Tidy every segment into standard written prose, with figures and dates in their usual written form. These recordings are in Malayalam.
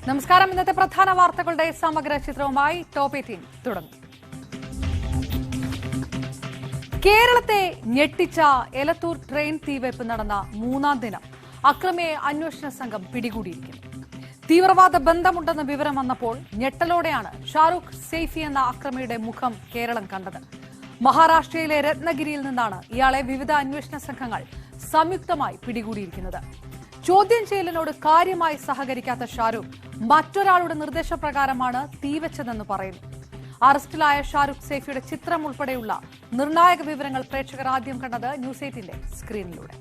നമസ്കാരം. ഇന്നത്തെ പ്രധാന വാർത്തകളുടെ സമഗ്ര ചിത്രവുമായി ടോപ്പ് 18 തുടങ്ങും. കേരളത്തെ ഞെട്ടിച്ച എലത്തൂർ ട്രെയിൻ തീവെപ്പ് നടന്ന മൂന്നാം ദിനം അക്രമിയെ അന്വേഷണ സംഘം പിടികൂടിയിരിക്കുന്നു. തീവ്രവാദ ബന്ധമുണ്ടെന്ന വിവരം വന്നപ്പോൾ ഞെട്ടലോടെയാണ് ഷാരൂഖ് സെയ്ഫി എന്ന അക്രമിയുടെ മുഖം കേരളം കണ്ടത്. മഹാരാഷ്ട്രയിലെ രത്നഗിരിയിൽ നിന്നാണ് ഇയാളെ വിവിധ അന്വേഷണ സംഘങ്ങൾ സംയുക്തമായി പിടികൂടിയിരിക്കുന്നത്. ചോദ്യം ചെയ്യലിനോട് കാര്യമായി സഹകരിക്കാത്ത ഷാരൂഖ് മറ്റൊരാളുടെ നിർദ്ദേശപ്രകാരമാണ് തീവെച്ചതെന്ന് പറയുന്നു. അറസ്റ്റിലായ ഷാരൂഖ് സെയ്ഫിയുടെ ചിത്രം ഉൾപ്പെടെയുള്ള നിർണായക വിവരങ്ങൾ പ്രേക്ഷകർ ആദ്യം കണ്ടത് ന്യൂസ് 8ന്റെ സ്ക്രീനിലൂടെ.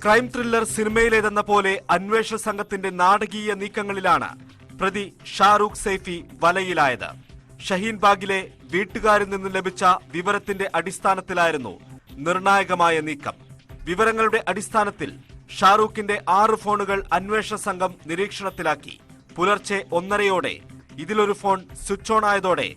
ക്രൈം ത്രില്ലർ സിനിമയിലേതെന്ന പോലെ അന്വേഷണ സംഘത്തിന്റെ നാടകീയ നീക്കങ്ങളിലാണ് പ്രതി ഷാരൂഖ് സെയ്ഫി വലയിലായത്. ഷഹീൻബാഗിലെ വീട്ടുകാരിൽ നിന്നും ലഭിച്ച വിവരത്തിന്റെ അടിസ്ഥാനത്തിലായിരുന്നു നിർണായകമായ നീക്കം. വിവരങ്ങളുടെ അടിസ്ഥാനത്തിൽ ഷാരൂഖിന്റെ 6 ഫോണുകൾ അന്വേഷണ സംഘം നിരീക്ഷണത്തിലാക്കി. പുലർച്ചെ 1:30 ഇതിലൊരു ഫോൺ സ്വിച്ച് ഓൺ ആയതോടെ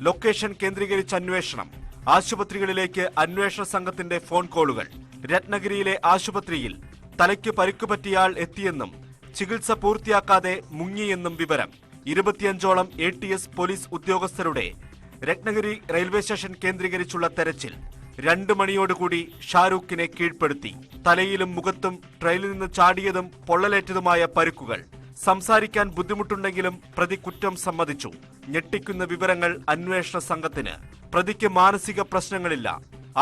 ലൊക്കേഷൻ കേന്ദ്രീകരിച്ച അന്വേഷണം. ആശുപത്രികളിലേക്ക് അന്വേഷണ സംഘത്തിന്റെ ഫോൺ കോളുകൾ. രത്നഗിരിയിലെ ആശുപത്രിയിൽ തലയ്ക്ക് പരിക്കുപറ്റിയാൾ എത്തിയെന്നും ചികിത്സ പൂർത്തിയാക്കാതെ മുങ്ങിയെന്നും വിവരം. 25ഓളം ATS പോലീസ് ഉദ്യോഗസ്ഥരുടെ രത്നഗിരി റെയിൽവേ സ്റ്റേഷൻ കേന്ദ്രീകരിച്ചുള്ള തെരച്ചിൽ 2 മണിയോടുകൂടി ഷാരൂഖിനെ കീഴ്പ്പെടുത്തി. തലയിലും മുഖത്തും ട്രെയിനിൽ നിന്ന് ചാടിയതും പൊള്ളലേറ്റതുമായ പരുക്കുകൾ. സംസാരിക്കാൻ ബുദ്ധിമുട്ടുണ്ടെങ്കിലും പ്രതി കുറ്റം സമ്മതിച്ചു. ഞെട്ടിക്കുന്ന വിവരങ്ങൾ അന്വേഷണ സംഘത്തിന്. പ്രതിക്ക് മാനസിക പ്രശ്നങ്ങളില്ല.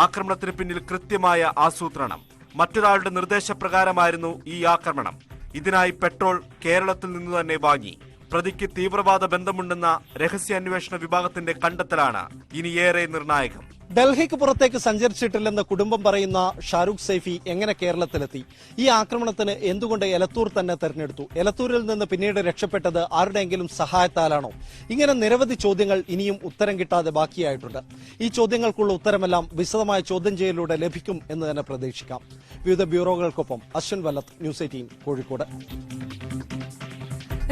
ആക്രമണത്തിന് പിന്നിൽ കൃത്യമായ ആസൂത്രണം. മറ്റൊരാളുടെ നിർദ്ദേശപ്രകാരമായിരുന്നു ഈ ആക്രമണം. ഇതിനായി പെട്രോൾ കേരളത്തിൽ നിന്ന് തന്നെ വാങ്ങി. പ്രതിക്ക് തീവ്രവാദ ബന്ധമുണ്ടെന്ന രഹസ്യാന്വേഷണ വിഭാഗത്തിന്റെ കണ്ടെത്തലാണ് ഇനിയേറെ നിർണായകം. ഡൽഹിക്ക് പുറത്തേക്ക് സഞ്ചരിച്ചിട്ടില്ലെന്ന് കുടുംബം പറയുന്ന ഷാരൂഖ് സെയ്ഫി എങ്ങനെ കേരളത്തിലെത്തി? ഈ ആക്രമണത്തിന് എന്തുകൊണ്ട് എലത്തൂർ തന്നെ തെരഞ്ഞെടുത്തു? എലത്തൂരിൽ നിന്ന് പിന്നീട് രക്ഷപ്പെട്ടത് ആരുടെയെങ്കിലും സഹായത്താലാണോ? ഇങ്ങനെ നിരവധി ചോദ്യങ്ങൾ ഇനിയും ഉത്തരം കിട്ടാതെ ബാക്കിയായിട്ടുണ്ട്. ഈ ചോദ്യങ്ങൾക്കുള്ള ഉത്തരമെല്ലാം വിശദമായ ചോദ്യം ചെയ്യലിലൂടെ ലഭിക്കും എന്ന് തന്നെ പ്രതീക്ഷിക്കാം. വിവിധ ബ്യൂറോകൾക്കൊപ്പം അശ്വിൻ വല്ലത്ത്, ന്യൂസ് 18 കോഴിക്കോട്.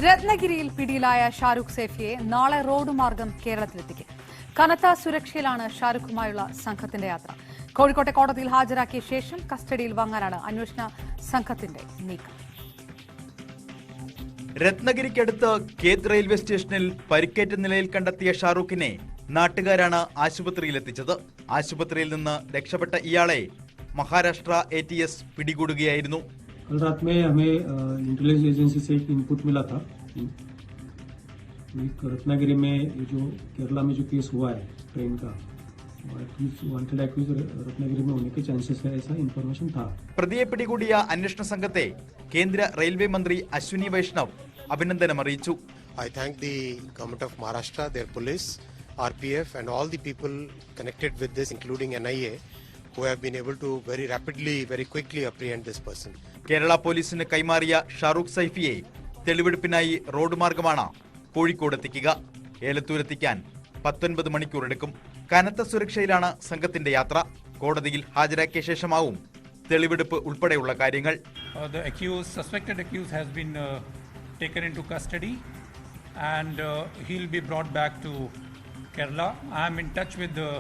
രത്നഗിരിയിൽ പിടിയിലായ ഷാരൂഖ് സെയ്ഫിയെ നാളെ റോഡ് മാർഗം കേരളത്തിലെത്തിക്കും. കനത്ത സുരക്ഷയിലാണ് ഷാരൂഖുമായുള്ള സംഘത്തിന്റെ യാത്ര. കോഴിക്കോട്ടെ കോടതിയിൽ ഹാജരാക്കിയ ശേഷം കസ്റ്റഡിയിൽ വാങ്ങാനാണ് അന്വേഷണ സംഘത്തിന്റെ നീക്കം. രത്നഗിരിക്കടുത്ത് കേത് റെയിൽവേ സ്റ്റേഷനിൽ പരിക്കേറ്റ നിലയിൽ കണ്ടെത്തിയ ഷാരൂഖിനെ നാട്ടുകാരാണ് ആശുപത്രിയിലെത്തിച്ചത്. ആശുപത്രിയിൽ നിന്ന് രക്ഷപ്പെട്ട ഇയാളെ മഹാരാഷ്ട്ര ATS പിടികൂടുകയായിരുന്നു. कल रात में हमें इंटेलिजेंस एजेंसी से एक इनपुट मिला था कि रत्नागिरी में जो केरला में जो केस हुआ है ट्रेन का, वांटेड एक्यूज रत्नागिरी में होने के चांसेस है, ऐसा इन्फॉर्मेशन था. പ്രതിയെ പിടികൂടിയ അന്വേഷണ സംഘത്തെ കേന്ദ്ര റെയിൽവേ മന്ത്രി അശ്വിനി വൈഷ്ണവ് അഭിനന്ദനം അറിയിച്ചു. I thank the government of Maharashtra, their police, RPF and all the people connected with this, including NIA, who have been able to very rapidly, very quickly apprehend this person. Kerala പോലീസിന് കൈമാറിയ ഷാരൂഖ് സെയ്ഫിയെ തെളിവെടുപ്പിനായി റോഡ് മാർഗമാണ് കോഴിക്കോട് എത്തിക്കുക. ഏലത്തൂരെത്തിക്കാൻ 19 മണിക്കൂർ എടുക്കും. കനത്ത സുരക്ഷയിലാണ് സംഘത്തിന്റെ യാത്ര. കോടതിയിൽ ഹാജരാക്കിയ ശേഷമാവും തെളിവെടുപ്പ് ഉൾപ്പെടെയുള്ള കാര്യങ്ങൾ. Suspected accused has been taken into custody and he'll be brought back to Kerala. I am in touch with the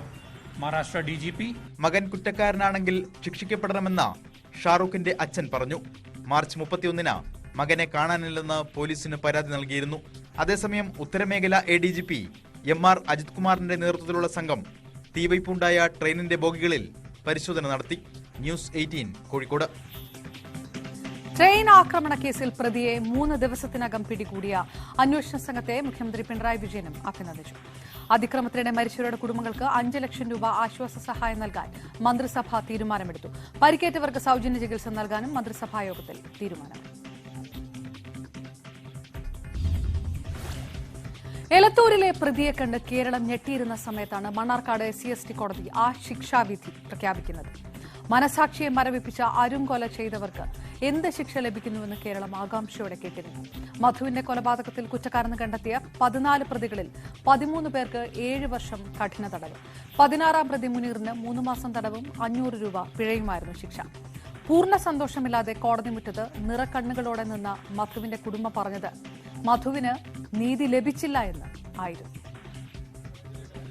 Maharashtra DGP. മകൻ കുറ്റക്കാരനാണെങ്കിൽ ശിക്ഷിക്കപ്പെടണമെന്ന് ഷാരൂഖിന്റെ അച്ഛൻ പറഞ്ഞു. മാർച്ച് 31 മകനെ കാണാനില്ലെന്ന് പോലീസിന് പരാതി നൽകിയിരുന്നു. അതേസമയം ഉത്തരമേഖല ADGP MR അജിത് കുമാറിന്റെ നേതൃത്വത്തിലുള്ള സംഘം തീവയ്പുണ്ടായ ട്രെയിനിന്റെ ബോഗികളിൽ പരിശോധന നടത്തി. ന്യൂസ് 18 കോഴിക്കോട്. ട്രെയിൻ ആക്രമണ കേസിൽ പ്രതിയെ 3 ദിവസത്തിനകം പിടികൂടിയ അന്വേഷണ സംഘത്തെ മുഖ്യമന്ത്രി പിണറായി വിജയനും അഭിനന്ദിച്ചു. അതിക്രമത്തിനിടെ മരിച്ചവരുടെ കുടുംബങ്ങൾക്ക് 5 ലക്ഷം രൂപ ആശ്വാസ സഹായം നൽകാൻ മന്ത്രിസഭ തീരുമാനമെടുത്തു. പരിക്കേറ്റവർക്ക് സൗജന്യ ചികിത്സ നൽകാനും മന്ത്രിസഭാ യോഗത്തിൽ തീരുമാനം. എലത്തൂരിലെ പ്രതിയെ കണ്ട് കേരളം ഞെട്ടിയിരുന്ന സമയത്താണ് മണ്ണാർക്കാട് SC/ST കോടതി ആ ശിക്ഷാവിധി പ്രഖ്യാപിക്കുന്നത്. മനസാക്ഷിയെ മരവിപ്പിച്ച അരുംകൊല ചെയ്തവർക്ക് എന്ത് ശിക്ഷ ലഭിക്കുന്നുവെന്ന് കേരളം ആകാംക്ഷയോടെ കേട്ടിരുന്നു. മധുവിന്റെ കൊലപാതകത്തിൽ കുറ്റക്കാരെന്ന് കണ്ടെത്തിയ 14 പ്രതികളിൽ 13 പേർക്ക് 7 വർഷം കഠിന തടവ്. 16ാം പ്രതി മുനീറിന് 3 മാസം തടവും 500 രൂപ പിഴയുമായിരുന്നു ശിക്ഷ. പൂർണ്ണ സന്തോഷമില്ലാതെ കോടതി മുറ്റത്ത് നിറക്കണ്ണുകളോടെ നിന്ന മധുവിന്റെ കുടുംബം പറഞ്ഞത് മധുവിന് നീതി ലഭിച്ചില്ല എന്ന് ആയിരുന്നു.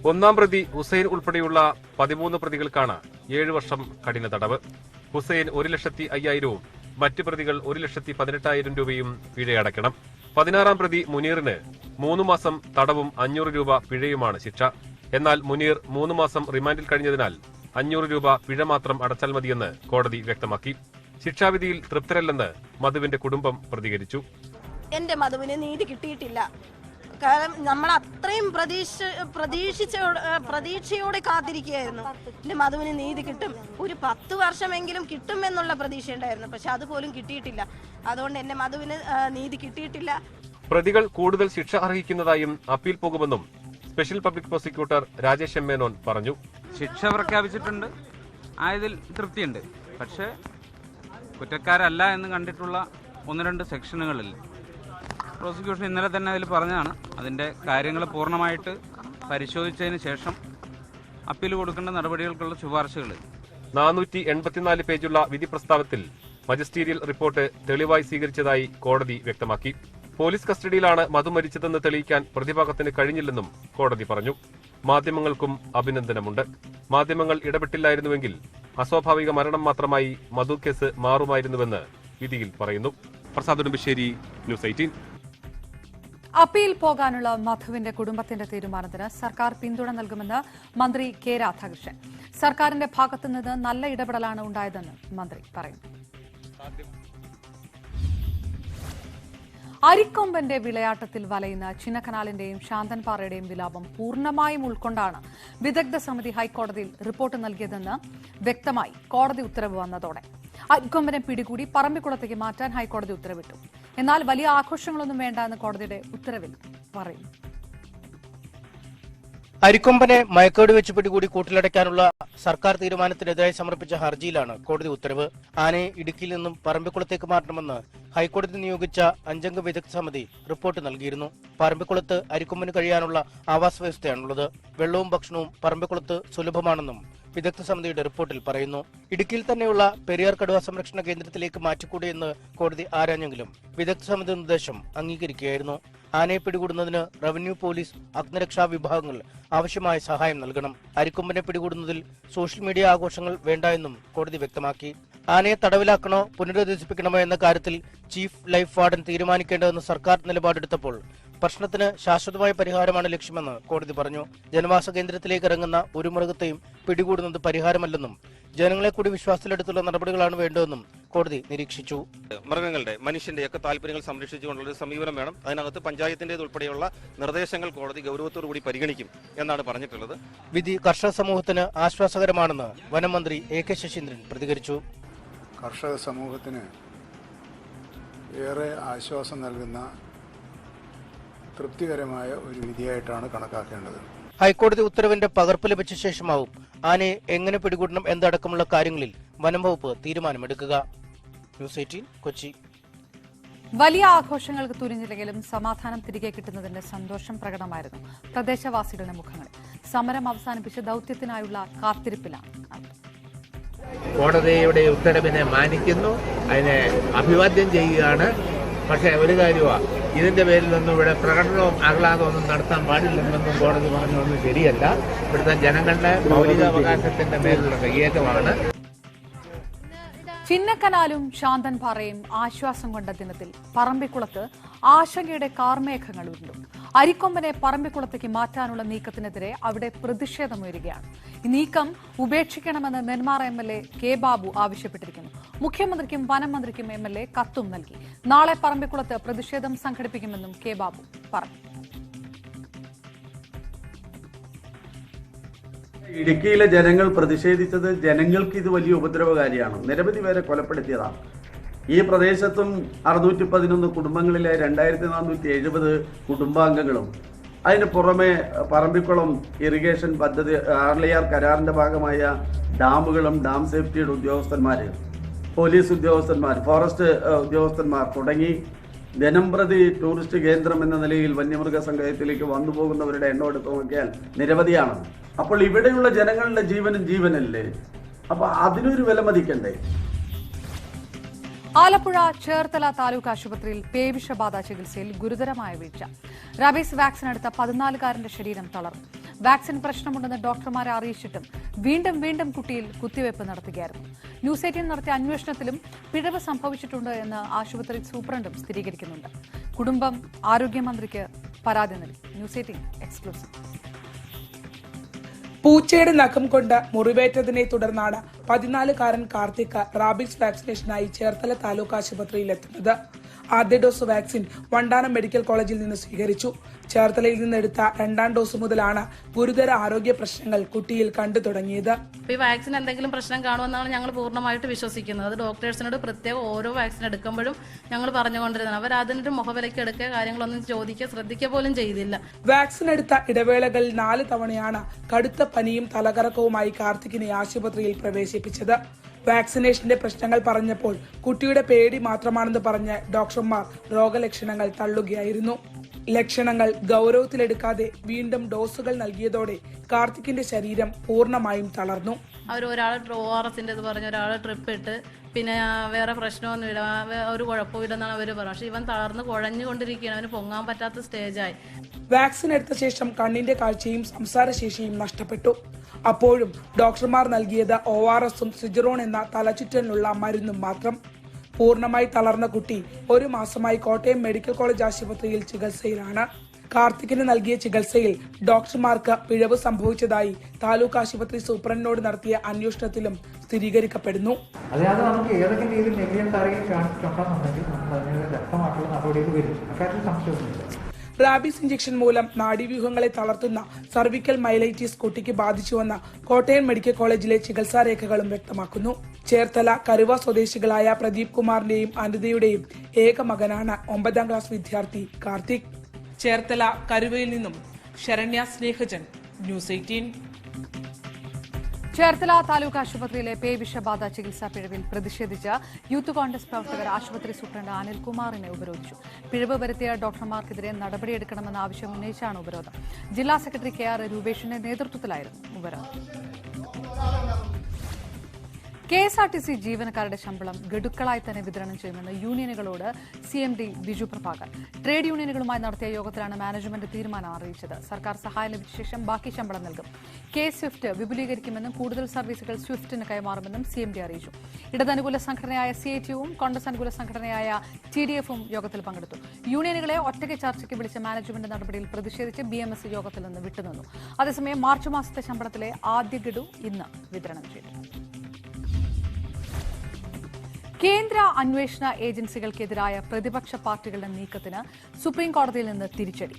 ഒന്നാം പ്രതി ഹുസൈൻ ഉൾപ്പെടെയുള്ള 13 പ്രതികൾക്കാണ് 7 വർഷം കഠിന തടവ്. ഹുസൈൻ 1,05,000 മറ്റ് പ്രതികൾ 1,18,000 രൂപയും പിഴയടക്കണം. 16-ാം പ്രതി മുനീറിന് 3 മാസം തടവും 500 രൂപ പിഴയുമാണ് ശിക്ഷ. എന്നാൽ മുനീർ 3 മാസം റിമാൻഡിൽ കഴിഞ്ഞതിനാൽ 500 രൂപ പിഴ മാത്രം അടച്ചാൽ മതിയെന്ന് കോടതി വ്യക്തമാക്കി. ശിക്ഷാവിധിയിൽ തൃപ്തരല്ലെന്ന് മധുവിന്റെ കുടുംബം പ്രതികരിച്ചു. എന്റെ മധുവിന് നീതി കിട്ടിയിട്ടില്ല. കാരണം നമ്മൾ അത്രയും പ്രതീക്ഷയോടെ കാത്തിരിക്കുകയായിരുന്നു. എന്റെ മധുവിന് നീതി കിട്ടും, ഒരു 10 വർഷമെങ്കിലും കിട്ടുമെന്നുള്ള പ്രതീക്ഷ ഉണ്ടായിരുന്നു. പക്ഷെ അതുപോലും കിട്ടിയിട്ടില്ല. അതുകൊണ്ട് എന്റെ മധുവിന് നീതി കിട്ടിയിട്ടില്ല. പ്രതികൾ കൂടുതൽ ശിക്ഷ അർഹിക്കുന്നതായും അപ്പീൽ പോകുമെന്നും special public prosecutor Rajesh M Menon പറഞ്ഞു. ശിക്ഷ പ്രഖ്യാപിച്ചിട്ടുണ്ട്, ആയതിൽ തൃപ്തിയുണ്ട്. പക്ഷേ കുറ്റക്കാരല്ല എന്ന് കണ്ടിട്ടുള്ള 1-2 സെക്ഷനുകളിൽ പ്രോസിക്യൂഷൻ ഇന്നലെ തന്നെ അതിൽ പറഞ്ഞതാണ്. അതിൻ്റെ കാര്യങ്ങൾ പൂർണ്ണമായിട്ട് പരിശോധിച്ചതിന് ശേഷം അപ്പീൽ കൊടുക്കേണ്ട നടപടികൾക്കുള്ള ശുപാർശകൾ. 484 പേജുള്ള വിധി പ്രസ്താവത്തിൽ മജിസ്റ്റീരിയൽ റിപ്പോർട്ട് തെളിവായി സ്വീകരിച്ചതായി കോടതി വ്യക്തമാക്കി. പോലീസ് കസ്റ്റഡിയിലാണ് മധു മരിച്ചതെന്ന് തെളിയിക്കാൻ പ്രതിഭാഗത്തിന് കഴിഞ്ഞില്ലെന്നും കോടതി പറഞ്ഞു. മാധ്യമങ്ങൾക്കും അഭിനന്ദനമുണ്ട്. മാധ്യമങ്ങൾ ഇടപെട്ടില്ലായിരുന്നുവെങ്കിൽ അസ്വാഭാവിക മരണം മാത്രമായി മധു കേസ് മാറുമായിരുന്നുവെന്ന് വിധിയിൽ പറയുന്നു. പ്രസാദ് ഉടുമ്പശ്ശേരി, ന്യൂസ് 18. അപ്പീൽ പോകാനുള്ള മധുവിന്റെ കുടുംബത്തിന്റെ തീരുമാനത്തിന് സർക്കാർ പിന്തുണ നൽകുമെന്ന് മന്ത്രി കെ രാധാകൃഷ്ണൻ. സർക്കാരിന്റെ ഭാഗത്തുനിന്ന് നല്ല ഇടപെടലാണ് ഉണ്ടായതെന്ന് മന്ത്രി പറയുന്നു. അരിക്കൊമ്പന്റെ വിളയാട്ടത്തിൽ വലയുന്ന ചിന്നക്കനാലിന്റെയും ശാന്തൻപാറയുടെയും വിലാപം പൂർണ്ണമായും ഉൾക്കൊണ്ടാണ് വിദഗ്ധ സമിതി ഹൈക്കോടതിയിൽ റിപ്പോർട്ട് നൽകിയതെന്ന് വ്യക്തമായി കോടതി ഉത്തരവ് വന്നതോടെ അരിക്കൊമ്പനെ പിടികൂടി പറമ്പിക്കുളത്തേക്ക് മാറ്റാൻ ഹൈക്കോടതി ഉത്തരവിട്ടു. എന്നാൽ വലിയ ആഘോഷങ്ങളൊന്നും വേണ്ട എന്ന് കോടതിയുടെ ഉത്തരവിൽ പറയുന്നു. അരിക്കൊമ്പനെ മയക്കേട് വെച്ച് പിടികൂടി കൂട്ടിലടയ്ക്കാനുള്ള സർക്കാർ തീരുമാനത്തിനെതിരായി സമർപ്പിച്ച ഹർജിയിലാണ് കോടതി ഉത്തരവ്. ആനയെ ഇടുക്കിയിൽ നിന്നും പറമ്പിക്കുളത്തേക്ക് മാറ്റണമെന്ന് ഹൈക്കോടതി നിയോഗിച്ച 5-അംഗ വിദഗ്ധ സമിതി റിപ്പോർട്ട് നൽകിയിരുന്നു. പറമ്പിക്കുളത്ത് അരിക്കൊമ്പന് കഴിയാനുള്ള ആവാസ വ്യവസ്ഥയാണുള്ളത്. വെള്ളവും ഭക്ഷണവും പറമ്പിക്കുളത്ത് സുലഭമാണെന്നും വിദഗ്ധ സമിതിയുടെ റിപ്പോർട്ടിൽ പറയുന്നു. ഇടുക്കിയിൽ തന്നെയുള്ള പെരിയാർ കടുവ സംരക്ഷണ കേന്ദ്രത്തിലേക്ക് മാറ്റിക്കൂടെ എന്ന് കോടതി ആരാഞ്ഞെങ്കിലും വിദഗ്ധ സമിതി നിർദ്ദേശം അംഗീകരിക്കുകയായിരുന്നു. ആനയെ പിടികൂടുന്നതിന് റവന്യൂ, പോലീസ്, അഗ്നിരക്ഷാ വിഭാഗങ്ങൾ ആവശ്യമായ സഹായം നൽകണം. അരിക്കൊമ്പനെ പിടികൂടുന്നതിൽ സോഷ്യൽ മീഡിയ ആഘോഷങ്ങൾ വേണ്ട എന്നും കോടതി വ്യക്തമാക്കി. ആനയെ തടവിലാക്കണോ പുനരധിവസിപ്പിക്കണമോ എന്ന കാര്യത്തിൽ ചീഫ് ലൈഫ് വാർഡൻ തീരുമാനിക്കേണ്ടതെന്ന് സർക്കാർ നിലപാടെടുത്തപ്പോൾ പ്രശ്നത്തിന് ശാശ്വതമായ പരിഹാരമാണ് ലക്ഷ്യമെന്ന് കോടതി പറഞ്ഞു. ജനവാസ കേന്ദ്രത്തിലേക്ക് ഇറങ്ങുന്ന ഒരു മൃഗത്തെയും പിടികൂടുന്നത് പരിഹാരമല്ലെന്നും ജനങ്ങളെ കൂടി വിശ്വാസത്തിലെടുത്തുള്ള നടപടികളാണ് വേണ്ടതെന്നും കോടതി നിരീക്ഷിച്ചു. മൃഗങ്ങളുടെ, മനുഷ്യന്റെയൊക്കെ താല്പര്യങ്ങൾ സംരക്ഷിച്ചുകൊണ്ടുള്ള ഒരു സമീപനം വേണം. അതിനകത്ത് പഞ്ചായത്തിന്റേതുൾപ്പെടെയുള്ള നിർദ്ദേശങ്ങൾ കോടതി ഗൗരവത്തോടുകൂടി പരിഗണിക്കും എന്നാണ് പറഞ്ഞിട്ടുള്ളത്. വിധി കർഷക സമൂഹത്തിന് ആശ്വാസകരമാണെന്ന് വനം മന്ത്രി AK ശശീന്ദ്രൻ പ്രതികരിച്ചു. കർഷക സമൂഹത്തിന് ഏറെ ആശ്വാസം നൽകുന്ന തൃപ്തികരമായ ഒരു വിധിയായിട്ടാണ് കണക്കാക്കേണ്ടത്. ഹൈക്കോടതി ഉത്തരവിന്റെ പകർപ്പ് ലഭിച്ച ശേഷമാവും ആനയെ എങ്ങനെ പിടികൂടണം എന്നടക്കമുള്ള കാര്യങ്ങളിൽ വനം വകുപ്പ് തീരുമാനമെടുക്കുക. ന്യൂസ് 18 കൊച്ചി. വലിയ ആഘോഷങ്ങൾക്ക് തുനിഞ്ഞില്ലെങ്കിലും സമാധാനം തിരികെ കിട്ടുന്നതിന്റെ സന്തോഷം പ്രകടമായിരുന്നു പ്രദേശവാസികളുടെ മുഖങ്ങളിൽ. സമരം അവസാനിപ്പിച്ച് ദൌത്യത്തിനായുള്ള കാത്തിരിപ്പിലാണ്. കോടതിയുടെ ഉത്തരവിനെ മാനിക്കുന്നു, അതിനെ അഭിവാദ്യം ചെയ്യുകയാണ്. പക്ഷേ ഒരു കാര്യമാണ്, ഇതിന്റെ പേരിലൊന്നും ഇവിടെ പ്രകടനവും ആഹ്ലാദവും ഒന്നും നടത്താൻ പാടില്ലെന്നൊന്നും കോടതി പറഞ്ഞൊന്നും ശരിയല്ല. ഇവിടുത്തെ ജനങ്ങളുടെ മൗലികാവകാശത്തിന്റെ മേലുള്ള കയ്യേറ്റമാണ്. ചിന്നക്കനാലും ശാന്തൻപാറയും ആശ്വാസം കൊണ്ട ദിനത്തിൽ പറമ്പിക്കുളത്ത് ആശങ്കയുടെ കാർമേഘങ്ങൾ ഉരുണ്ടു. അരിക്കൊമ്പനെ പറമ്പിക്കുളത്തേക്ക് മാറ്റാനുള്ള നീക്കത്തിനെതിരെ അവിടെ പ്രതിഷേധമുയരുകയാണ്. ഈ നീക്കം ഉപേക്ഷിക്കണമെന്ന് നെന്മാറ MLA കെ ബാബു ആവശ്യപ്പെട്ടിരിക്കുന്നു. മുഖ്യമന്ത്രിക്കും വനം മന്ത്രിക്കും MLA കത്തും നൽകി. നാളെ പറമ്പിക്കുളത്ത് പ്രതിഷേധം സംഘടിപ്പിക്കുമെന്നും കെ ബാബു പറഞ്ഞു. ഇടുക്കിയിലെ ജനങ്ങൾ പ്രതിഷേധിച്ചത് ജനങ്ങൾക്ക് ഇത് വലിയ ഉപദ്രവകാരിയാണ്. നിരവധി പേരെ കൊലപ്പെടുത്തിയതാണ്. ഈ പ്രദേശത്തും 611 കുടുംബങ്ങളിലെ 2470 കുടുംബാംഗങ്ങളും അതിന് പുറമെ പറമ്പിക്കുളം ഇറിഗേഷൻ പദ്ധതി, ആർലിയാർ കരാറിന്റെ ഭാഗമായ ഡാമുകളും ഡാം സേഫ്റ്റിയുടെ ഉദ്യോഗസ്ഥന്മാർ, പോലീസ് ഉദ്യോഗസ്ഥന്മാർ, ഫോറസ്റ്റ് ഉദ്യോഗസ്ഥന്മാർ തുടങ്ങി ദിനംപ്രതി ടൂറിസ്റ്റ് കേന്ദ്രം എന്ന നിലയിൽ വന്യമൃഗ സങ്കേതത്തിലേക്ക് വന്നു പോകുന്നവരുടെ എണ്ണം എടുത്ത് നോക്കിയാൽ നിരവധിയാണ്. അപ്പോൾ ഇവിടെയുള്ള ജനങ്ങളുടെ ജീവനും ജീവനല്ലേ? അപ്പൊ അതിനൊരു വില മതിക്കണ്ടേ? ആലപ്പുഴ ചേർത്തല താലൂക്ക് ആശുപത്രിയിൽ പേവിഷബാധ ചികിത്സയിൽ ഗുരുതരമായ വീഴ്ച. റാബീസ് വാക്സിൻ എടുത്ത 14-കാരന്റെ ശരീരം തളർന്നു. വാക്സിൻ പ്രശ്നമുണ്ടെന്ന് ഡോക്ടർമാരെ അറിയിച്ചിട്ടും വീണ്ടും കുട്ടിയിൽ കുത്തിവയ്പ് നടത്തുകയായിരുന്നു. ന്യൂസ് 18 നടത്തിയ അന്വേഷണത്തിലും പിഴവ് സംഭവിച്ചിട്ടുണ്ട് എന്ന് ആശുപത്രി സൂപ്രണ്ടും സ്ഥിരീകരിക്കുന്നുണ്ട്. കുടുംബം ആരോഗ്യമന്ത്രിക്ക് പരാതി നൽകി. News 18 exclusive. പൂച്ചയുടെ നഖം കൊണ്ട് മുറിവേറ്റതിനെ തുടർന്നാണ് 14-കാരൻ കാർത്തിക് റാബിസ് വാക്സിനേഷനായി ചേർത്തല താലൂക്ക് ആശുപത്രിയിലെത്തുന്നത്. ആദ്യ ഡോസ് വാക്സിൻ വണ്ടാനം മെഡിക്കൽ കോളേജിൽ നിന്ന് സ്വീകരിച്ചു. ചേർത്തലയിൽ നിന്നെടുത്ത 2ാം ഡോസ് മുതലാണ് ഗുരുതര ആരോഗ്യ പ്രശ്നങ്ങൾ കുട്ടിയിൽ കണ്ടു തുടങ്ങിയത്. ഈ വാക്സിൻ എന്തെങ്കിലും പ്രശ്നം കാണുമെന്നാണ് ഞങ്ങൾ പൂർണ്ണമായിട്ട് വിശ്വസിക്കുന്നത്. അത് ഡോക്ടേഴ്സിനോട് പ്രത്യേകം ഓരോ വാക്സിൻ എടുക്കുമ്പോഴും ഞങ്ങൾ പറഞ്ഞുകൊണ്ടിരുന്നത്. അവർ അതിനൊരു മുഖവിലയ്ക്ക് എടുക്കുക, കാര്യങ്ങളൊന്നും ചോദിക്കുക, ശ്രദ്ധിക്കുക പോലും ചെയ്തില്ല. വാക്സിൻ എടുത്ത ഇടവേളകളിൽ 4 തവണയാണ് കടുത്ത പനിയും തലകറക്കവുമായി കാർത്തികിനെ ആശുപത്രിയിൽ പ്രവേശിപ്പിച്ചത്. വാക്സിനേഷന്റെ പ്രശ്നങ്ങൾ പറഞ്ഞപ്പോൾ കുട്ടിയുടെ പേടി മാത്രമാണെന്ന് പറഞ്ഞ് ഡോക്ടർമാർ രോഗലക്ഷണങ്ങൾ തള്ളുകയായിരുന്നു. ലക്ഷണങ്ങൾ ഗൗരവത്തിലെടുക്കാതെ വീണ്ടും ഡോസുകൾ നൽകിയതോടെ കാർത്തിക്കിന്റെ ശരീരം പൂർണ്ണമായും തളർന്നു. ഒരാൾ ORSന്റെ പറഞ്ഞു, ഒരാൾ ട്രിപ്പ് ഇട്ട്, പിന്നെ വേറെ പ്രശ്നമൊന്നുമില്ല, ഒരു കുഴപ്പമില്ലെന്നാണ് അവർ പറഞ്ഞത്. പക്ഷെ ഇവൻ തളർന്ന് കുഴഞ്ഞുകൊണ്ടിരിക്കുകയാണ്, അവന് പൊങ്ങാൻ പറ്റാത്ത സ്റ്റേജായി. വാക്സിൻ എടുത്ത ശേഷം കണ്ണിന്റെ കാഴ്ചയും സംസാരശേഷിയും നഷ്ടപ്പെട്ടു. അപ്പോഴും ഡോക്ടർമാർ നൽകിയത് ORSഉം സിജറോൺ എന്ന തലചുറ്റലിനുള്ള മരുന്നും മാത്രം. പൂർണ്ണമായി തളർന്ന കുട്ടി 1 മാസമായി കോട്ടയം മെഡിക്കൽ കോളേജ് ആശുപത്രിയിൽ ചികിത്സയിലാണ്. കാർത്തികിന് നൽകിയ ചികിത്സയിൽ ഡോക്ടർമാർക്ക് പിഴവ് സംഭവിച്ചതായി താലൂക്ക് ആശുപത്രി സൂപ്രണ്ടിനോട് നടത്തിയ അന്വേഷണത്തിലും സ്ഥിരീകരിക്കപ്പെടുന്നു. അതായത് നമുക്ക് ഏതൊക്കെ രീതിയിൽ നെഗ്ലിജൻസ് ആരെങ്കിലും കാണിച്ചിട്ടുണ്ടെന്നുണ്ടെങ്കിൽ നമ്മൾ അതിന് വ്യക്തമായിട്ടുള്ള നടപടികൾ വരും. അക്കാര്യത്തിൽ സംശയമൊന്നുമില്ല. റാബീസ് ഇഞ്ചക്ഷൻ മൂലം നാഡീവ്യൂഹങ്ങളെ തളർത്തുന്ന സർവിക്കൽ മൈലൈറ്റിസ് കുട്ടിക്ക് ബാധിച്ചുവെന്ന കോട്ടയം മെഡിക്കൽ കോളേജിലെ ചികിത്സാരേഖകളും വ്യക്തമാക്കുന്നു. ചേർത്തല കരുവ സ്വദേശികളായ പ്രദീപ് കുമാറിന്റെയും അനിതയുടെയും ഏക മകനാണ് 9ാം ക്ലാസ് വിദ്യാർത്ഥി കാർത്തിക്. ചേർത്തല കരുവയിൽ നിന്നും ശരണ്യ സ്നേഹജൻ, ന്യൂസ് 18. ചേർത്തല താലൂക്ക് ആശുപത്രിയിലെ പേവിഷബാധ ചികിത്സാ പിഴവിൽ പ്രതിഷേധിച്ച് യൂത്ത് കോൺഗ്രസ് പ്രവർത്തകർ ആശുപത്രി സൂപ്രണ്ട് അനിൽകുമാറിനെ ഉപരോധിച്ചു. പിഴവ് വരുത്തിയ ഡോക്ടർമാർക്കെതിരെ നടപടിയെടുക്കണമെന്ന ആവശ്യം ഉന്നയിച്ചാണ് ഉപരോധം. ജില്ലാ സെക്രട്ടറി KR രൂപേഷിന്റെ നേതൃത്വത്തിലായിരുന്നു ഉപരോധം. KSRTC ജീവനക്കാരുടെ ശമ്പളം ഗഡുക്കളായി തന്നെ വിതരണം ചെയ്യുമെന്ന് യൂണിയനുകളോട് CMD ബിജു പ്രഭാകർ. ട്രേഡ് യൂണിയനുകളുമായി നടത്തിയ യോഗത്തിലാണ് മാനേജ്മെന്റ് തീരുമാനം അറിയിച്ചത്. സർക്കാർ സഹായം ലഭിച്ച ശേഷം ബാക്കി ശമ്പളം നൽകും. സ്വിഫ്റ്റ് വിപുലീകരിക്കുമെന്നും കൂടുതൽ സർവീസുകൾ സ്വിഫ്റ്റിന് കൈമാറുമെന്നും CMD അറിയിച്ചു. ഇടതനുകൂല സംഘടനയായ CITUവും കോൺഗ്രസ് അനുകൂല സംഘടനയായ TDFും യോഗത്തിൽ പങ്കെടുത്തു. യൂണിയനുകളെ ഒറ്റയ്ക്ക് ചർച്ചയ്ക്ക് വിളിച്ച മാനേജ്മെന്റ് നടപടിയിൽ പ്രതിഷേധിച്ച് BMS യോഗത്തിൽ നിന്ന് വിട്ടുനിന്നു. അതേസമയം മാർച്ച് മാസത്തെ ശമ്പളത്തിലെ ആദ്യ ഗഡു ഇന്ന് വിതരണം ചെയ്തു. കേന്ദ്ര അന്വേഷണ ഏജൻസികൾക്കെതിരായ പ്രതിപക്ഷ പാർട്ടികളുടെ നീക്കത്തിന് സുപ്രീം കോടതിയിൽ നിന്ന് തിരിച്ചടി.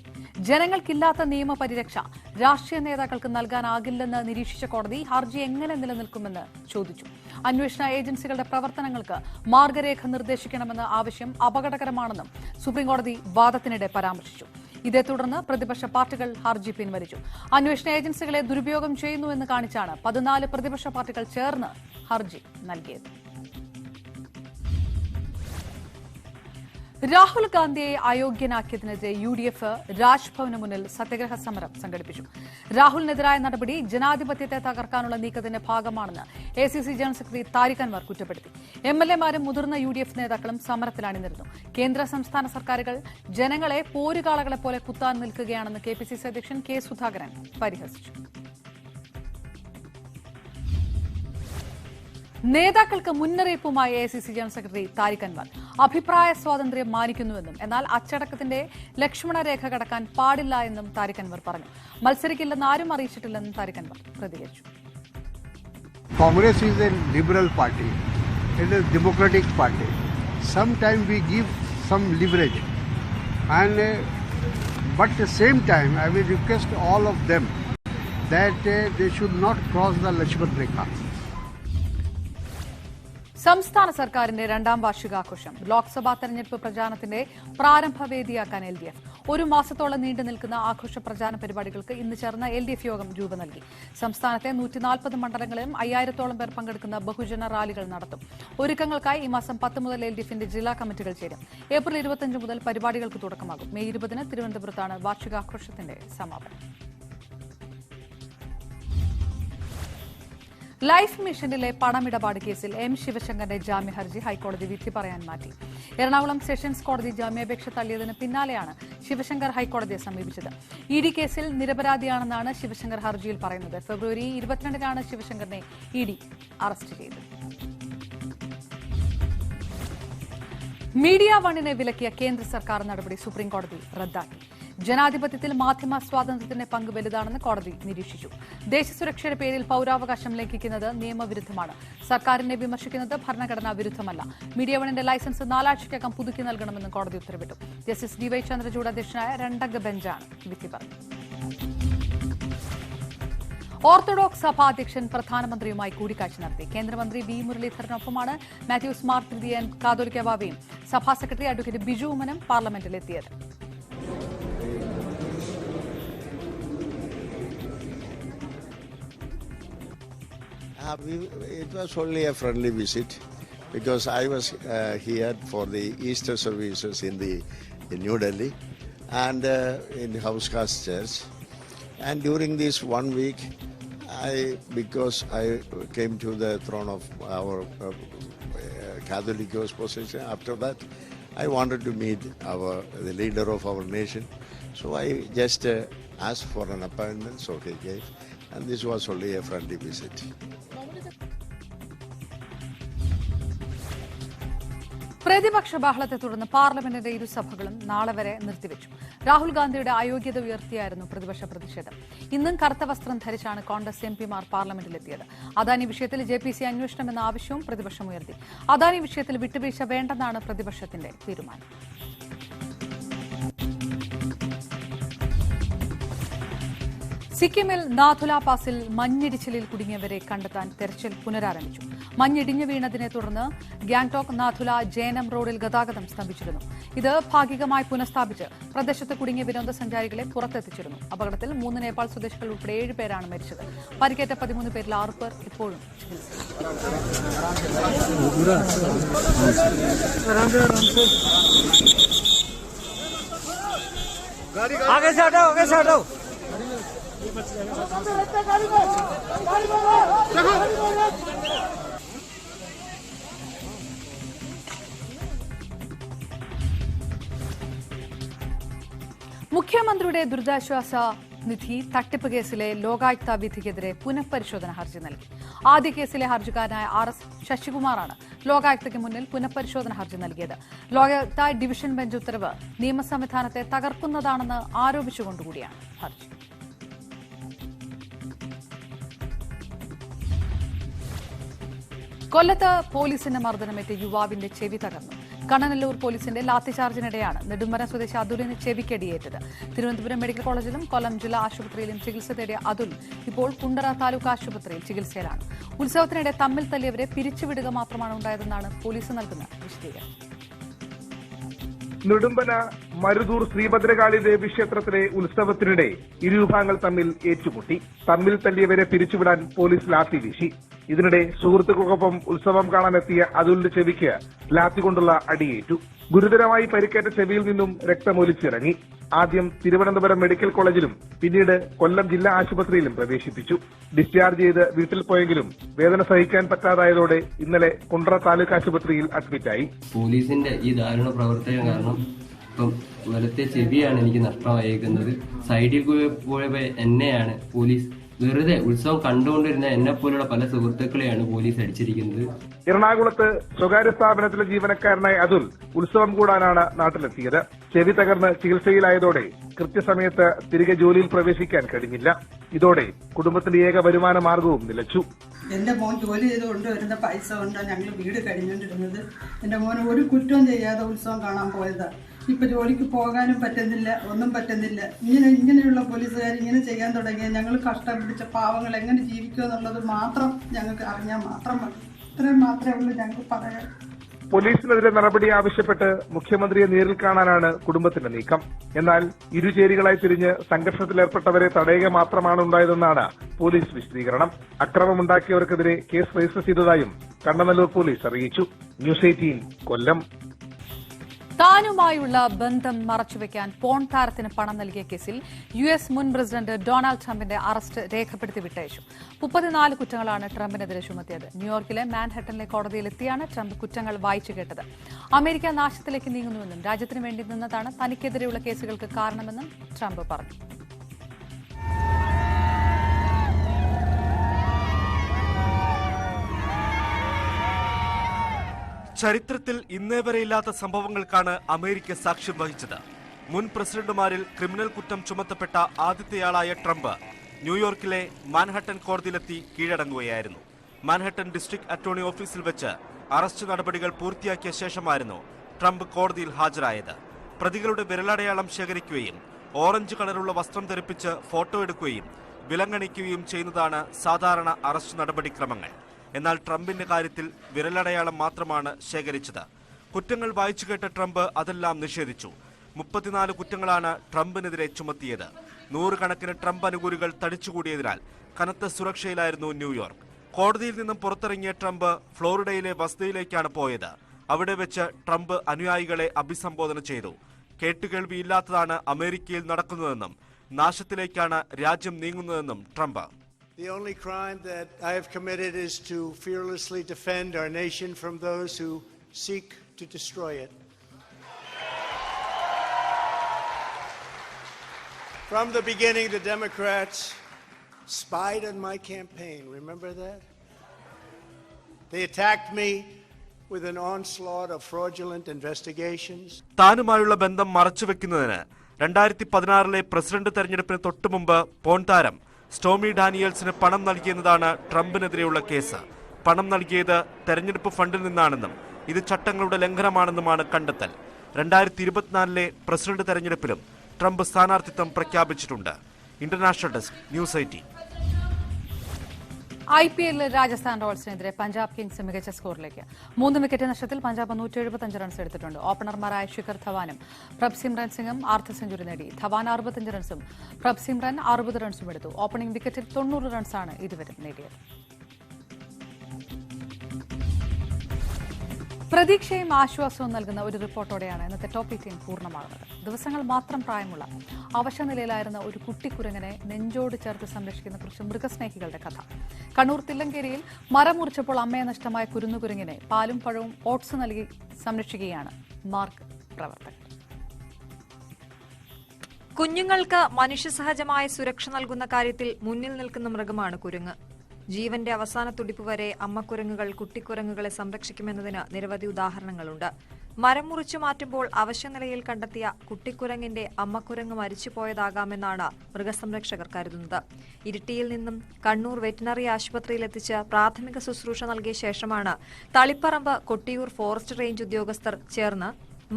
ജനങ്ങൾക്കില്ലാത്ത നിയമപരിരക്ഷ രാഷ്ട്രീയ നേതാക്കൾക്ക് നൽകാനാകില്ലെന്ന് നിരീക്ഷിച്ച കോടതി ഹർജി എങ്ങനെ നിലനിൽക്കുമെന്ന് ചോദിച്ചു. അന്വേഷണ ഏജൻസികളുടെ പ്രവർത്തനങ്ങൾക്ക് മാർഗരേഖ നിർദ്ദേശിക്കണമെന്ന ആവശ്യം അപകടകരമാണെന്നും സുപ്രീം കോടതി വാദത്തിനിടെ പരാമർശിച്ചു. ഇതേ തുടർന്ന് പ്രതിപക്ഷ പാർട്ടികൾ ഹർജി പിൻവലിച്ചു. അന്വേഷണ ഏജൻസികളെ ദുരുപയോഗം ചെയ്യുന്നുവെന്ന് കാണിച്ചാണ് 14 പ്രതിപക്ഷ പാർട്ടികൾ ചേർന്ന് ഹർജി നൽകിയത്. രാഹുൽ ഗാന്ധിയെ അയോഗ്യനാക്കിയതിനെതിരെ UDF രാജ്ഭവന് മുന്നിൽ സത്യഗ്രഹ സമരം സംഘടിപ്പിച്ചു. രാഹുലിനെതിരായ നടപടി ജനാധിപത്യത്തെ തകർക്കാനുള്ള നീക്കത്തിന്റെ ഭാഗമാണെന്ന് ACC general secretary Tariq Anwar കുറ്റപ്പെടുത്തി. MLA മാരും മുതിർന്ന UDF നേതാക്കളും സമരത്തിലണിനിരുന്നു. കേന്ദ്ര സംസ്ഥാന സർക്കാരുകൾ ജനങ്ങളെ പോരുകാളകളെ പോലെ കുത്താൻ നിൽക്കുകയാണെന്ന് KPCC അധ്യക്ഷൻ K സുധാകരൻ പരിഹസിച്ചു. നേതാക്കൾക്ക് മുന്നറിയിപ്പുമായി ACC general secretary Tariq Anwar അഭിപ്രായ സ്വാതന്ത്ര്യം മാനിക്കുന്നുവെന്നും എന്നാൽ അച്ചടക്കത്തിന്റെ ലക്ഷ്മണരേഖ കടക്കാൻ പാടില്ല എന്നും താരിഖ് അൻവർ പറഞ്ഞു. മത്സരിക്കില്ലെന്ന് ആരും അറിയിച്ചിട്ടില്ലെന്നും താരിഖ് അൻവർ പ്രതികരിച്ചു. Congress is a liberal party, it is a democratic party. Sometimes we give some leverage, and but at the same time I will request all of them that they should not cross the Lakshman Rekha. സംസ്ഥാന സർക്കാരിന്റെ 2ാം വാർഷികാഘോഷം ലോക്സഭാ തെരഞ്ഞെടുപ്പ് പ്രചാരണത്തിന്റെ പ്രാരംഭവേദിയാക്കാൻ LDF. 1 മാസത്തോളം നീണ്ടു നിൽക്കുന്ന ആഘോഷ പ്രചാരണ പരിപാടികൾക്ക് ഇന്ന് ചേർന്ന LDF യോഗം രൂപം നൽകി. സംസ്ഥാനത്തെ 140 മണ്ഡലങ്ങളിലും 5000-ഓളം പേർ പങ്കെടുക്കുന്ന ബഹുജന റാലികൾ നടത്തും. ഒരുക്കങ്ങൾക്കായി ഈ മാസം 10 മുതൽ LDFന്റെ ജില്ലാ കമ്മിറ്റികൾ ചേരും. ഏപ്രിൽ 25 മുതൽ പരിപാടികൾക്ക് തുടക്കമാകും. മെയ് 20-ന് തിരുവനന്തപുരത്താണ് വാർഷികാഘോഷത്തിന്റെ സമാപനം. ലൈഫ് മിഷനിലെ പണമിടപാട് കേസിൽ M ശിവശങ്കറിന്റെ ജാമ്യ ഹർജി ഹൈക്കോടതി വിധി പറയാൻ മാറ്റി. എറണാകുളം സെഷൻസ് കോടതി ജാമ്യാപേക്ഷ തള്ളിയതിന് പിന്നാലെയാണ് ശിവശങ്കർ ഹൈക്കോടതിയെ സമീപിച്ചത്. ED കേസിൽ നിരപരാധിയാണെന്നാണ് ശിവശങ്കർ ഹർജിയിൽ പറയുന്നത്. ഫെബ്രുവരി 22-നാണ് ശിവശങ്കറിനെ ED അറസ്റ്റ് ചെയ്തത്. മീഡിയ വണ്ണിനെ വിലക്കിയ കേന്ദ്ര സർക്കാർ നടപടി സുപ്രീംകോടതി റദ്ദാക്കി. ജനാധിപത്യത്തിൽ മാധ്യമ സ്വാതന്ത്ര്യത്തിന്റെ പങ്ക് വലുതാണെന്ന് കോടതി നിരീക്ഷിച്ചു. ദേശസുരക്ഷയുടെ പേരിൽ പൌരാവകാശം ലംഘിക്കുന്നത് നിയമവിരുദ്ധമാണ്. സർക്കാരിനെ വിമർശിക്കുന്നത് ഭരണഘടനാ വിരുദ്ധമല്ല. മീഡിയ വണ്ണിന്റെ ലൈസൻസ് 4 ആഴ്ചയ്ക്കകം പുതുക്കി നൽകണമെന്നും കോടതി ഉത്തരവിട്ടു. ജസ്റ്റിസ് DY ചന്ദ്രചൂഡ് അധ്യക്ഷനായ 2-അംഗ ബെഞ്ചാണ് വിധി പറഞ്ഞത്. ഓർത്തഡോക്സ് സഭാ അധ്യക്ഷൻ പ്രധാനമന്ത്രിയുമായി കൂടിക്കാഴ്ച നടത്തി. കേന്ദ്രമന്ത്രി V. മുരളീധരനൊപ്പമാണ് മാത്യൂസ് മാർ തൃതീയൻ കാതോലിക്ക ബാവയും സഭാ സെക്രട്ടറി അഡ്വക്കേറ്റ് ബിജു ഉമ്മനും പാർലമെന്റിലെത്തിയത്. It was only a friendly visit because I was here for the Easter services in New Delhi and in House Khas Church. And during this 1 week, because I came to the throne of our Catholic position, after that I wanted to meet the leader of our nation. So I just asked for an appointment, so he gave. And this was only a friendly visit. പ്രതിപക്ഷ ബഹളത്തെ തുടർന്ന് പാർലമെന്റിന്റെ ഇരുസഭകളും നാളെ വരെ നിർത്തിവെച്ചു. രാഹുൽ ഗാന്ധിയുടെ അയോഗ്യത ഉയർത്തിയായിരുന്നു പ്രതിപക്ഷ പ്രതിഷേധം. ഇന്നും കറുത്ത വസ്ത്രം ധരിച്ചാണ് കോൺഗ്രസ് MPമാർ പാർലമെന്റിലെത്തിയത്. അദാനി വിഷയത്തിൽ JPC അന്വേഷണമെന്ന ആവശ്യവും പ്രതിപക്ഷം ഉയർത്തി. അദാനി വിഷയത്തിൽ വിട്ടുവീഴ്ച വേണ്ടെന്നാണ് പ്രതിപക്ഷത്തിന്റെ തീരുമാനം. സിക്കിമിൽ നാഥുല പാസിൽ മഞ്ഞിടിച്ചിലിൽ കുടുങ്ങിയവരെ കണ്ടെത്താൻ തെരച്ചിൽ പുനരാരംഭിച്ചു. മഞ്ഞിടിഞ്ഞു വീണതിനെ തുടർന്ന് ഗാംഗ്ടോക്ക് നാഥുല ജേനം റോഡിൽ ഗതാഗതം സ്തംഭിച്ചിരുന്നു. ഇത് ഭാഗികമായി പുനഃസ്ഥാപിച്ച് പ്രദേശത്ത് കുടുങ്ങിയ വിനോദസഞ്ചാരികളെ പുറത്തെത്തിച്ചിരുന്നു. അപകടത്തിൽ 3 നേപ്പാൾ സ്വദേശികൾ ഉൾപ്പെടെ 7 പേരാണ് മരിച്ചത്. പരിക്കേറ്റ 13 പേരിൽ 6 പേർ ഇപ്പോഴും ചികിത്സയിൽ. മുഖ്യമന്ത്രിയുടെ ദുരിതാശ്വാസ നിധി തട്ടിപ്പ് കേസിലെ ലോകായുക്ത വിധിക്കെതിരെ പുനഃപരിശോധന ഹർജി നൽകി. ആദ്യ കേസിലെ ഹർജിക്കാരനായ RS ശശികുമാറാണ് ലോകായുക്തയ്ക്ക് മുന്നിൽ പുനഃപരിശോധന ഹർജി നൽകിയത്. ലോകായുക്ത ഡിവിഷൻ ബെഞ്ച് ഉത്തരവ് നിയമസംവിധാനത്തെ തകർക്കുന്നതാണെന്ന് ആരോപിച്ചുകൊണ്ടുകൂടിയാണ് ഹർജി. കൊല്ലത്ത് പോലീസിന്റെ മർദ്ദനമേറ്റ് യുവാവിന്റെ ചെവി തകർന്നു. കണ്ണനല്ലൂർ പോലീസിന്റെ ലാത്തിചാർജിനിടെയാണ് നെടുമ്പനം സ്വദേശി അതുലിന് ചെവിക്കടിയേറ്റത്. തിരുവനന്തപുരം മെഡിക്കൽ കോളേജിലും കൊല്ലം ജില്ലാ ആശുപത്രിയിലും ചികിത്സ തേടിയ അതുൽ ഇപ്പോൾ കുണ്ടറ താലൂക്ക് ആശുപത്രിയിൽ ചികിത്സയിലാണ്. ഉത്സവത്തിനിടെ തമ്മിൽ തല്ലിയവരെ പിരിച്ചുവിടുക മാത്രമാണ് ഉണ്ടായതെന്നാണ് പോലീസ് നൽകുന്ന വിശദീകരണം. നെടുമ്പന മരുതൂർ ശ്രീഭദ്രകാളി ദേവി ക്ഷേത്രത്തിലെ ഉത്സവത്തിനിടെ ഇരുവിഭാഗങ്ങൾ തമ്മിൽ ഏറ്റുമുട്ടി. തമ്മിൽ തല്ലിയവരെ പിരിച്ചുവിടാൻ പോലീസ് ലാത്തി വീശി. ഇതിനിടെ സുഹൃത്തുക്കൾക്കൊപ്പം ഉത്സവം കാണാനെത്തിയ അതുലിന്റെ ചെവിക്ക് ലാത്തി കൊണ്ടുള്ള അടിയേറ്റു. ഗുരുതരമായി പരിക്കേറ്റ ചെവിയിൽ നിന്നും രക്തമൊലിച്ചിറങ്ങി. ആദ്യം തിരുവനന്തപുരം മെഡിക്കൽ കോളേജിലും പിന്നീട് കൊല്ലം ജില്ലാ ആശുപത്രിയിലും പ്രവേശിപ്പിച്ചു. ഡിസ്ചാർജ് ചെയ്ത് വീട്ടിൽ പോയെങ്കിലും വേദന സഹിക്കാൻ പറ്റാതായതോടെ ഇന്നലെ കുണ്ടറ താലൂക്ക് ആശുപത്രിയിൽ അഡ്മിറ്റായി. പോലീസിന്റെ ഈ ദാരുണ പ്രവർത്തനം കാരണം ഇപ്പം വലത്തെ ചെവിയാണ് എനിക്ക് നഷ്ടമായേക്കുന്നത്. സൈഡിൽ പോയപ്പോ എന്നെയാണ് പോലീസ് വെറുതെ ഉത്സവം കണ്ടുകൊണ്ടിരുന്ന എന്നെ പോലുള്ള പല സുഹൃത്തുക്കളെയാണ് പോലീസ് അടിച്ചിരിക്കുന്നത്. എറണാകുളത്ത് സ്വകാര്യ സ്ഥാപനത്തിലെ ജീവനക്കാരനായ അതുൽ ഉത്സവം കൂടാനാണ് നാട്ടിലെത്തിയത്. ചെവി തകർന്ന് ചികിത്സയിലായതോടെ കൃത്യസമയത്ത് തിരികെ ജോലിയിൽ പ്രവേശിക്കാൻ കഴിഞ്ഞില്ല. ഇതോടെ കുടുംബത്തിന്റെ ഏക വരുമാന മാർഗവും നിലച്ചു. എന്റെ മോൻ ജോലി ചെയ്ത് കൊണ്ടുവരുന്ന പൈസ കൊണ്ടാണ് ഞങ്ങൾ വീട് കഴിഞ്ഞുകൊണ്ടിരുന്നത്. എന്റെ മോൻ ഒരു കുറ്റവും ചെയ്യാതെ ഉത്സവം കാണാൻ പോയതാ. ഇപ്പൊ ജോലിക്ക് പോകാനും പറ്റുന്നില്ല, ഒന്നും പറ്റുന്നില്ല. ഇങ്ങനെയുള്ള പോലീസുകാർ ഇങ്ങനെ ചെയ്യാൻ തുടങ്ങിയ ഞങ്ങൾ കഷ്ടപിടിച്ച പാവങ്ങൾ എങ്ങനെ ജീവിക്കുക എന്നുള്ളത് മാത്രം ഞങ്ങൾക്ക് അറിഞ്ഞാൽ മാത്രം മതി. ഇത്രയും മാത്രമേ ഉള്ളൂ ഞങ്ങൾക്ക് പറയാൻ. പോലീസിനെതിരെ നടപടി ആവശ്യപ്പെട്ട് മുഖ്യമന്ത്രിയെ നേരിൽ കാണാനാണ് കുടുംബത്തിന്റെ നീക്കം. എന്നാൽ ഇരുചേരികളായി തിരിഞ്ഞ് സംഘർഷത്തിലേർപ്പെട്ടവരെ തടയുക മാത്രമാണ് ഉണ്ടായതെന്നാണ് പോലീസ് വിശദീകരണം. അക്രമമുണ്ടാക്കിയവർക്കെതിരെ കേസ് രജിസ്റ്റർ ചെയ്തതായും കണ്ണനല്ലൂർ പോലീസ് അറിയിച്ചു. ന്യൂസ് 18 കൊല്ലം. താനുമായുള്ള ബന്ധം മറച്ചുവെക്കാൻ പോൺ താരത്തിന് പണം നൽകിയ കേസിൽ US മുൻ പ്രസിഡന്റ് ഡൊണാൾഡ് ട്രംപിന്റെ അറസ്റ്റ് രേഖപ്പെടുത്തി വിട്ടയച്ചു. 34 കുറ്റങ്ങളാണ് ട്രംപിനെതിരെ ചുമത്തിയത്. ന്യൂയോർക്കിലെ മാൻഹട്ടനിലെ കോടതിയിലെത്തിയാണ് ട്രംപ് കുറ്റങ്ങൾ വായിച്ചു കേട്ടത്. അമേരിക്ക നാശത്തിലേക്ക് നീങ്ങുന്നുവെന്നും രാജ്യത്തിന് വേണ്ടി നിന്നതാണ് തനിക്കെതിരെയുള്ള കേസുകൾക്ക് കാരണമെന്നും ട്രംപ് പറഞ്ഞു. ചരിത്രത്തിൽ ഇന്നേ വരെ ഇല്ലാത്ത സംഭവങ്ങൾക്കാണ് അമേരിക്ക സാക്ഷ്യം വഹിച്ചത്. മുൻ പ്രസിഡന്റുമാരിൽ ക്രിമിനൽ കുറ്റം ചുമത്തപ്പെട്ട ആദ്യത്തെയാളായ ട്രംപ് ന്യൂയോർക്കിലെ മാൻഹട്ടൻ കോടതിയിലെത്തി കീഴടങ്ങുകയായിരുന്നു. മാൻഹട്ടൻ ഡിസ്ട്രിക്ട് അറ്റോർണി ഓഫീസിൽ വെച്ച് അറസ്റ്റ് നടപടികൾ പൂർത്തിയാക്കിയ ശേഷമായിരുന്നു ട്രംപ് കോടതിയിൽ ഹാജരായത്. പ്രതികളുടെ വിരലടയാളം ശേഖരിക്കുകയും ഓറഞ്ച് കളറുള്ള വസ്ത്രം ധരിപ്പിച്ച് ഫോട്ടോ എടുക്കുകയും വിലങ്ങണിക്കുകയും ചെയ്യുന്നതാണ് സാധാരണ അറസ്റ്റ് നടപടിക്രമങ്ങൾ. എന്നാൽ ട്രംപിന്റെ കാര്യത്തിൽ വിരലടയാളം മാത്രമാണ് ശേഖരിച്ചത്. കുറ്റങ്ങൾ വായിച്ചു കേട്ട ട്രംപ് അതെല്ലാം നിഷേധിച്ചു. 34 കുറ്റങ്ങളാണ് ട്രംപിനെതിരെ ചുമത്തിയത്. 100 കണക്കിന് ട്രംപ് അനുകൂലികൾ തടിച്ചുകൂടിയതിനാൽ കനത്ത സുരക്ഷയിലായിരുന്നു ന്യൂയോർക്ക്. കോടതിയിൽ നിന്നും പുറത്തിറങ്ങിയ ട്രംപ് ഫ്ലോറിഡയിലെ വസതിയിലേക്കാണ് പോയത്. അവിടെ വെച്ച് ട്രംപ് അനുയായികളെ അഭിസംബോധന ചെയ്തു. കേട്ടുകേൾവിയില്ലാത്തതാണ് അമേരിക്കയിൽ നടക്കുന്നതെന്നും നാശത്തിലേക്കാണ് രാജ്യം നീങ്ങുന്നതെന്നും Trump. The only crime that I have committed is to fearlessly defend our nation from those who seek to destroy it. From the beginning, the Democrats spied on my campaign. Remember that? They attacked me with an onslaught of fraudulent investigations. താനുമായുള്ള ബന്ധം മറച്ചുവെക്കുന്നതിന് 2016 പ്രസിഡന്റ് തെരഞ്ഞെടുപ്പിന് തൊട്ടുമുമ്പ് പോൺ താരം സ്റ്റോമി ഡാനിയൽസിന് പണം നൽകിയെന്നതാണ് ട്രംപിനെതിരെയുള്ള കേസ്. പണം നൽകിയത് തെരഞ്ഞെടുപ്പ് ഫണ്ടിൽ നിന്നാണെന്നും ഇത് ചട്ടങ്ങളുടെ ലംഘനമാണെന്നുമാണ് കണ്ടെത്തൽ. 2024 പ്രസിഡന്റ് തെരഞ്ഞെടുപ്പിലും ട്രംപ് സ്ഥാനാർത്ഥിത്വം പ്രഖ്യാപിച്ചിട്ടുണ്ട്. International desk, news 18. IPL Rajasthan റോയൽസിനെതിരെ പഞ്ചാബ് കിങ്സ് മികച്ച സ്കോറിലേക്ക്. 3 വിക്കറ്റ് നഷ്ടത്തിൽ പഞ്ചാബ് 175 റൺസ് എടുത്തിട്ടുണ്ട്. ഓപ്പണർമാരായ ശിഖർ ധവാനും പ്രഭ്സിമ്രൻ സിംഗും അർദ്ധ സെഞ്ചുറി നേടി. ധവാൻ 65 റൺസും പ്രഭ്സിമ്രൻ 60 റൺസും എടുത്തു. ഓപ്പണിംഗ് വിക്കറ്റിൽ 90 റൺസാണ് ഇരുവരും നേടിയത്. പ്രതീക്ഷയും ആശ്വാസവും നൽകുന്ന ഒരു റിപ്പോർട്ടോടെയാണ് ഇന്നത്തെ ടോപ്പ് 18 പൂർണ്ണമാകുന്നത്. ദിവസങ്ങൾ മാത്രം പ്രായമുള്ള അവശനിലയിലായിരുന്ന ഒരു കുട്ടിക്കുരങ്ങനെ നെഞ്ചോട് ചേർത്ത് സംരക്ഷിക്കുന്ന കുറച്ച് മൃഗസ്നേഹികളുടെ കഥ. കണ്ണൂർ തില്ലങ്കേരിയിൽ മരം മുറിച്ചപ്പോൾ അമ്മയെ നഷ്ടമായ കുരുന്നുകുരങ്ങിനെ പാലും പഴവും ഓട്സ് നൽകി സംരക്ഷിക്കുകയാണ് മാർക്ക് പ്രവർത്തകർ. കുഞ്ഞുങ്ങൾക്ക് മനുഷ്യസഹജമായ സുരക്ഷ നൽകുന്ന കാര്യത്തിൽ മുന്നിൽ നിൽക്കുന്ന മൃഗമാണ് കുരങ്ങ്. ജീവന്റെ അവസാന തുടിപ്പ് വരെ അമ്മക്കുരങ്ങുകൾ കുട്ടിക്കുരങ്ങുകളെ സംരക്ഷിക്കുമെന്നതിന് നിരവധി ഉദാഹരണങ്ങളുണ്ട്. മരം മുറിച്ചു മാറ്റുമ്പോൾ അവശനിലയിൽ കണ്ടെത്തിയ കുട്ടിക്കുരങ്ങിന്റെ അമ്മക്കുരങ്ങ് മരിച്ചുപോയതാകാമെന്നാണ് മൃഗസംരക്ഷകർ കരുതുന്നത്. ഇരിട്ടിയിൽ നിന്നും കണ്ണൂർ വെറ്റിനറി ആശുപത്രിയിലെത്തിച്ച് പ്രാഥമിക ശുശ്രൂഷ നൽകിയ ശേഷമാണ് തളിപ്പറമ്പ് കൊട്ടിയൂർ ഫോറസ്റ്റ് റേഞ്ച് ഉദ്യോഗസ്ഥർ ചേർന്ന്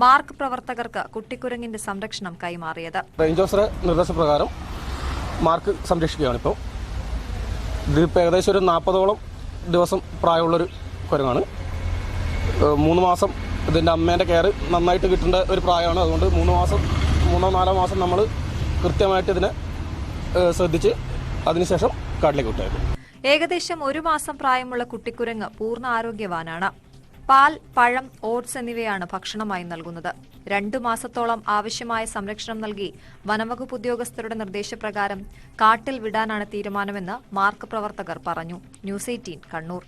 മാർക്ക് പ്രവർത്തകർക്ക് കുട്ടിക്കുരങ്ങിന്റെ സംരക്ഷണം കൈമാറിയത്. റേഞ്ച് ഓഫീസർ നിർദ്ദേശപ്രകാരം മാർക്ക് സംരക്ഷിക്കുകയാണിപ്പോൾ. ഇതിപ്പോൾ ഏകദേശം ഒരു 40ഓളം ദിവസം പ്രായമുള്ളൊരു കുരങ്ങാണ്. 3 മാസം ഇതിൻ്റെ അമ്മേൻ്റെ കെയർ നന്നായിട്ട് കിട്ടേണ്ട ഒരു പ്രായമാണ്. അതുകൊണ്ട് 3-4 മാസം നമ്മൾ കൃത്യമായിട്ട് ഇതിനെ ശ്രദ്ധിച്ച് അതിനുശേഷം കാട്ടിലേക്ക് വിട്ടേക്കും. ഏകദേശം 1 മാസം പ്രായമുള്ള കുട്ടിക്കുരങ്ങ് പൂർണ്ണ ആരോഗ്യവാനാണ്. പാൽ, പഴം, ഓട്സ് എന്നിവയാണ് ഭക്ഷണമായി നൽകുന്നത്. 2 മാസത്തോളം ആവശ്യമായ സംരക്ഷണം നൽകി വനംവകുപ്പ് ഉദ്യോഗസ്ഥരുടെ നിർദ്ദേശപ്രകാരം കാട്ടിൽ വിടാനാണ് തീരുമാനമെന്ന് മാർക്ക് പ്രവർത്തകർ പറഞ്ഞു. ന്യൂസ് 18 കണ്ണൂർ.